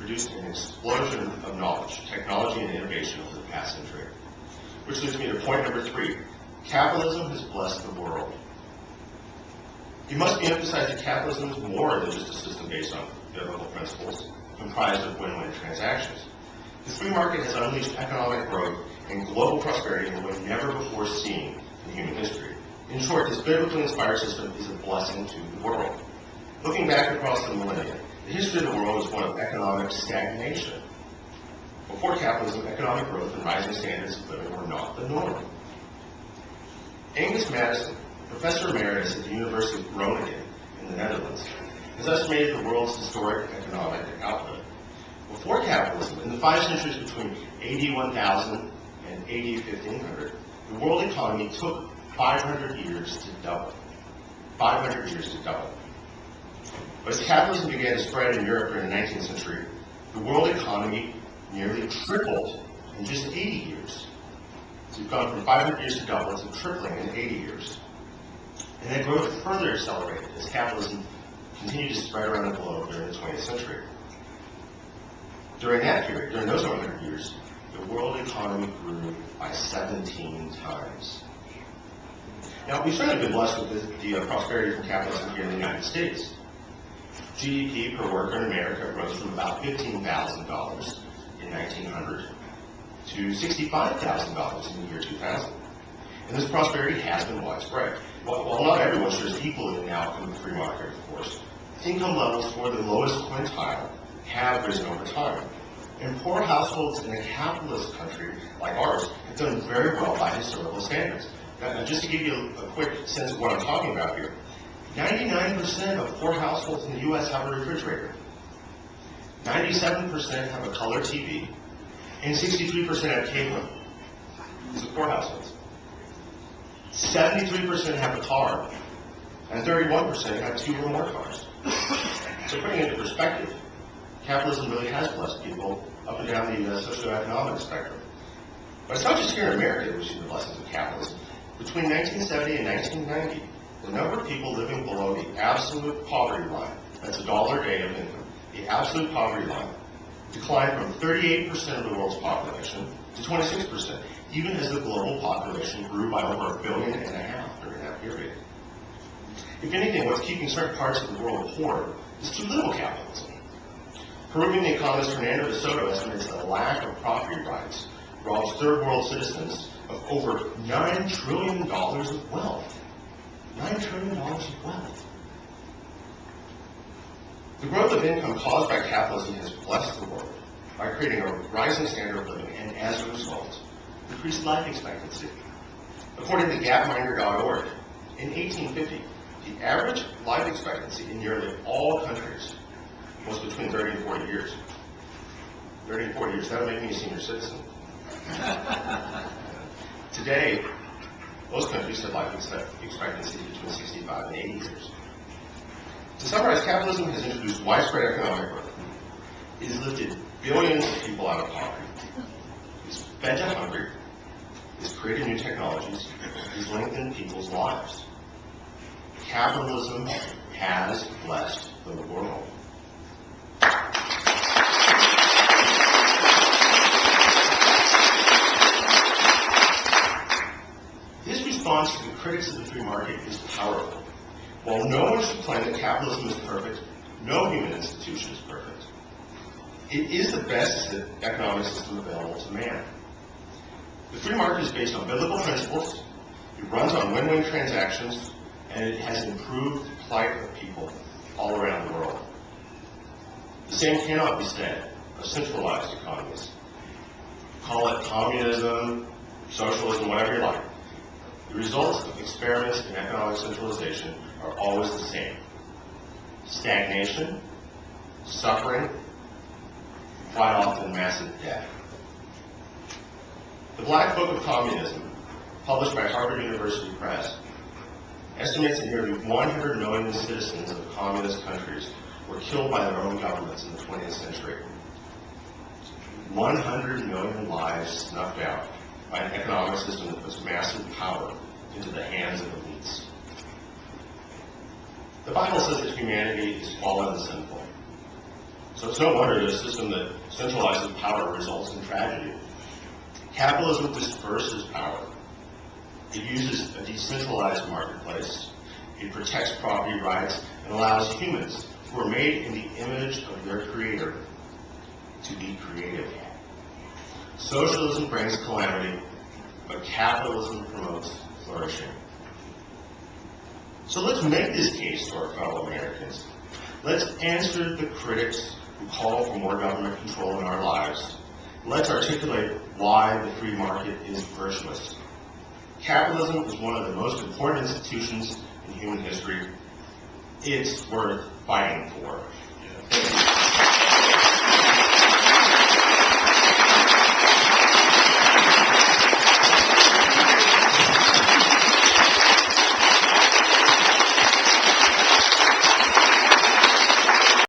produced an explosion of knowledge, technology, and innovation over the past century. Which leads me to point number 3. Capitalism has blessed the world. It must be emphasized that capitalism is more than just a system based on biblical principles, comprised of win-win transactions. The free market has unleashed economic growth and global prosperity in a way never before seen in human history. In short, this biblically inspired system is a blessing to the world. Looking back across the millennia, the history of the world is one of economic stagnation. Before capitalism, economic growth and rising standards of living were not the norm. Angus Madison, professor emeritus at the University of Groningen in the Netherlands, has estimated the world's historic economic output. Before capitalism, in the 5 centuries between AD 1000 and AD 1500, the world economy took 500 years to double. 500 years to double. But as capitalism began to spread in Europe during the 19th century, the world economy nearly tripled in just 80 years. So we've gone from 500 years to double to tripling in 80 years. And that growth further accelerated as capitalism continued to spread around the globe during the 20th century. During that period, during those 100 years, the world economy grew by 17 times. Now, we've certainly been blessed with the prosperity from capitalism here in the United States. GDP per worker in America rose from about $15,000 in 1900 to $65,000 in the year 2000. And this prosperity has been widespread. While not everyone shares equally in the outcome of the free market, of course, income levels for the lowest quintile have risen over time. And poor households in a capitalist country like ours have done very well by historical standards. Now, just to give you a quick sense of what I'm talking about here, 99% of poor households in the U.S. have a refrigerator. 97% have a color TV, and 63% have cable. These are poor households. 73% have a car, and 31% have 2 or more cars. So putting it into perspective, capitalism really has blessed people up and down the socioeconomic spectrum. But it's not just here in America that we see the blessings of capitalism. Between 1970 and 1990, the number of people living below the absolute poverty line, that's $1 a day of income, the absolute poverty line, declined from 38% of the world's population to 26%, even as the global population grew by over 1.5 billion during that period. If anything, what's keeping certain parts of the world poor is too little capitalism. Peruvian economist Fernando de Soto estimates the lack of property rights robs third world citizens of over $9 trillion of wealth. $9 trillion of wealth. The growth of income caused by capitalism has blessed the world by creating a rising standard of living and, as a result, increased life expectancy. According to gapminder.org, in 1850, the average life expectancy in nearly all countries was between 30 and 40 years. 30 and 40 years, that would make me a senior citizen. Today, most countries have life expectancy between 65 and 80 years. To summarize, capitalism has introduced widespread economic growth. It has lifted billions of people out of poverty. It's fed the hungry. It's created new technologies. It's lengthened people's lives. Capitalism has blessed the world. This response to the critics of the free market is powerful. While no one should claim that capitalism is perfect, no human institution is perfect. It is the best economic system available to man. The free market is based on biblical principles, it runs on win-win transactions, and it has improved the plight of people all around the world. The same cannot be said of centralized economies. Call it communism, socialism, whatever you like. The results of experiments in economic centralization are always the same. Stagnation, suffering, quite often massive debt. The Black Book of Communism, published by Harvard University Press, estimates that nearly 100 million citizens of communist countries were killed by their own governments in the 20th century. 100 million lives snuffed out by an economic system that puts massive power into the hands of elites. The Bible says that humanity is fallen and sinful. So it's no wonder that a system that centralizes power results in tragedy. Capitalism disperses power. It uses a decentralized marketplace. It protects property rights and allows humans who are made in the image of their creator to be creative. Socialism brings calamity, but capitalism promotes flourishing. So let's make this case to our fellow Americans. Let's answer the critics who call for more government control in our lives. Let's articulate why the free market is virtuous. Capitalism is one of the most important institutions in human history. It's worth fighting for.